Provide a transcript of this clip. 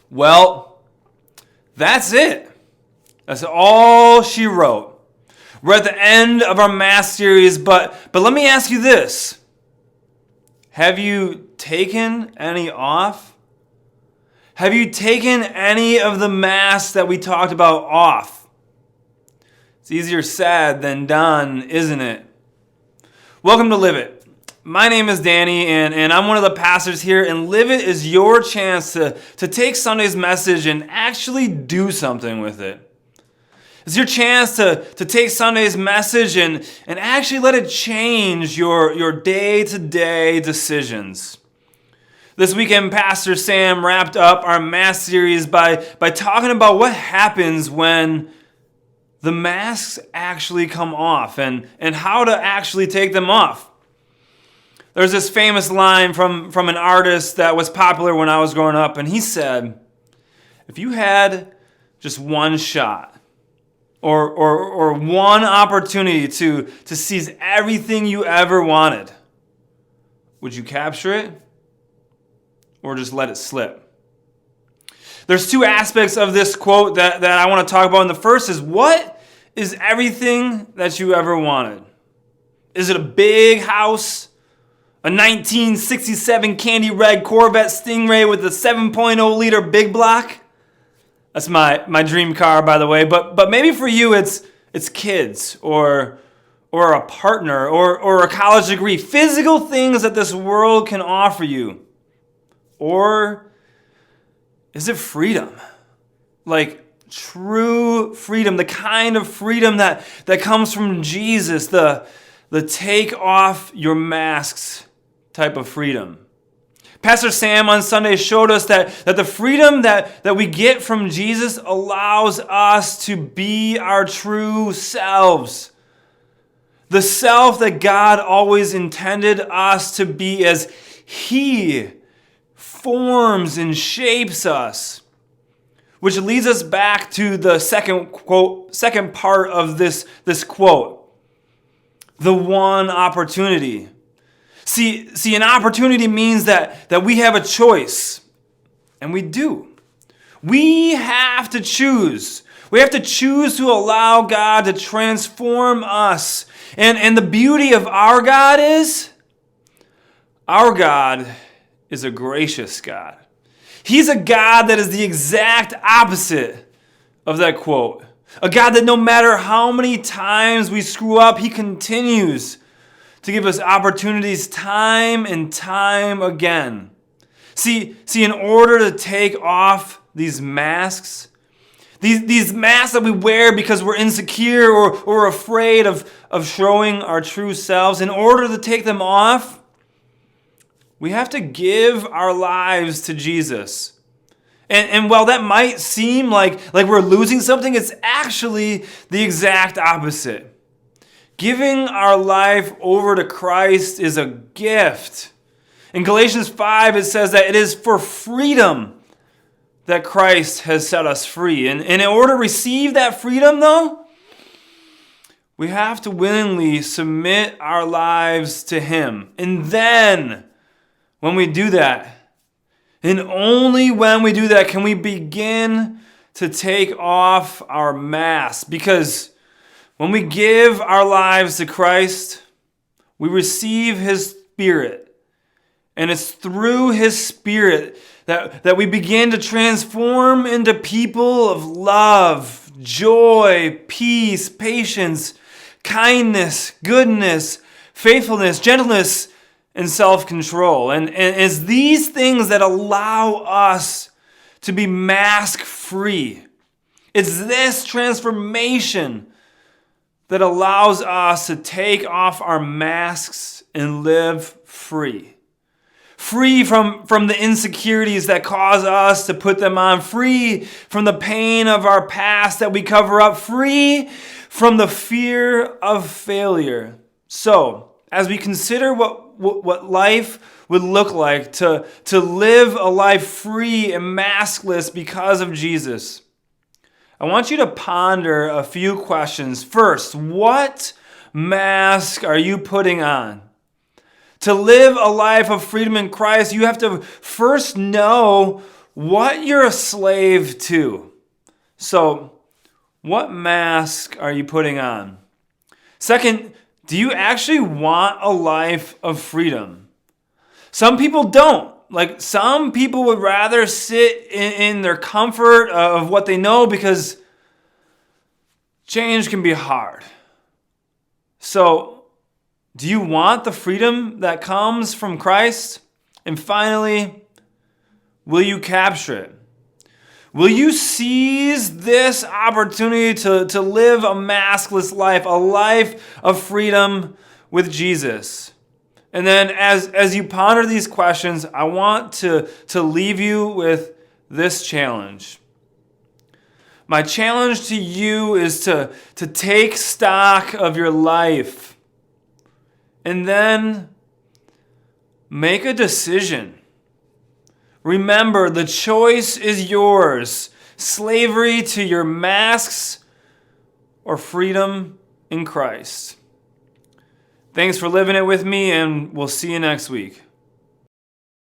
Well, that's it. That's all she wrote. We're at the end of our mask series, but let me ask you this. Have you taken any off? Have you taken any of the masks that we talked about off? It's easier said than done, isn't it? Welcome to Live It. My name is Danny, and I'm one of the pastors here, and Live It is your chance to take Sunday's message and actually do something with it. It's your chance to take Sunday's message and actually let it change your day-to-day decisions. This weekend, Pastor Sam wrapped up our mask series by talking about what happens when the masks actually come off and how to actually take them off. There's this famous line from an artist that was popular when I was growing up, and he said, if you had just one shot or one opportunity to seize everything you ever wanted, would you capture it or just let it slip? There's two aspects of this quote that I want to talk about, and the first is, what is everything that you ever wanted? Is it a big house? A 1967 candy red Corvette Stingray with a 7.0 liter big block? That's my dream car, by the way. But maybe for you it's kids or a partner or a college degree. Physical things that this world can offer you. Or is it freedom? Like true freedom, the kind of freedom that comes from Jesus, the take off your masks type of freedom. Pastor Sam on Sunday showed us that the freedom that we get from Jesus allows us to be our true selves. The self that God always intended us to be as He forms and shapes us. Which leads us back to the second part of this quote. The one opportunity. See, an opportunity means that we have a choice. And we do. We have to choose. We have to choose to allow God to transform us. And the beauty of our God is a gracious God. He's a God that is the exact opposite of that quote. A God that no matter how many times we screw up, He continues to give us opportunities time and time again. See, in order to take off these masks, these masks that we wear because we're insecure or afraid of showing our true selves, in order to take them off, we have to give our lives to Jesus. And while that might seem like we're losing something, it's actually the exact opposite. Giving our life over to Christ is a gift. In Galatians 5, it says that it is for freedom that Christ has set us free. And in order to receive that freedom, though, we have to willingly submit our lives to Him. And then, when we do that, and only when we do that, can we begin to take off our mask. Because when we give our lives to Christ, we receive His Spirit. And it's through His Spirit that we begin to transform into people of love, joy, peace, patience, kindness, goodness, faithfulness, gentleness, and self-control. And it's these things that allow us to be mask-free. It's this transformation that allows us to take off our masks and live free. Free from the insecurities that cause us to put them on. Free from the pain of our past that we cover up. Free from the fear of failure. So, as we consider what life would look like to live a life free and maskless because of Jesus, I want you to ponder a few questions. First, what mask are you putting on? To live a life of freedom in Christ, you have to first know what you're a slave to. So, what mask are you putting on? Second, do you actually want a life of freedom? Some people don't. Like, some people would rather sit in their comfort of what they know because change can be hard. So, do you want the freedom that comes from Christ? And finally, will you capture it? Will you seize this opportunity to live a maskless life, a life of freedom with Jesus? And then as you ponder these questions, I want to leave you with this challenge. My challenge to you is to take stock of your life and then make a decision. Remember, the choice is yours. Slavery to your masks or freedom in Christ. Thanks for living it with me, and we'll see you next week.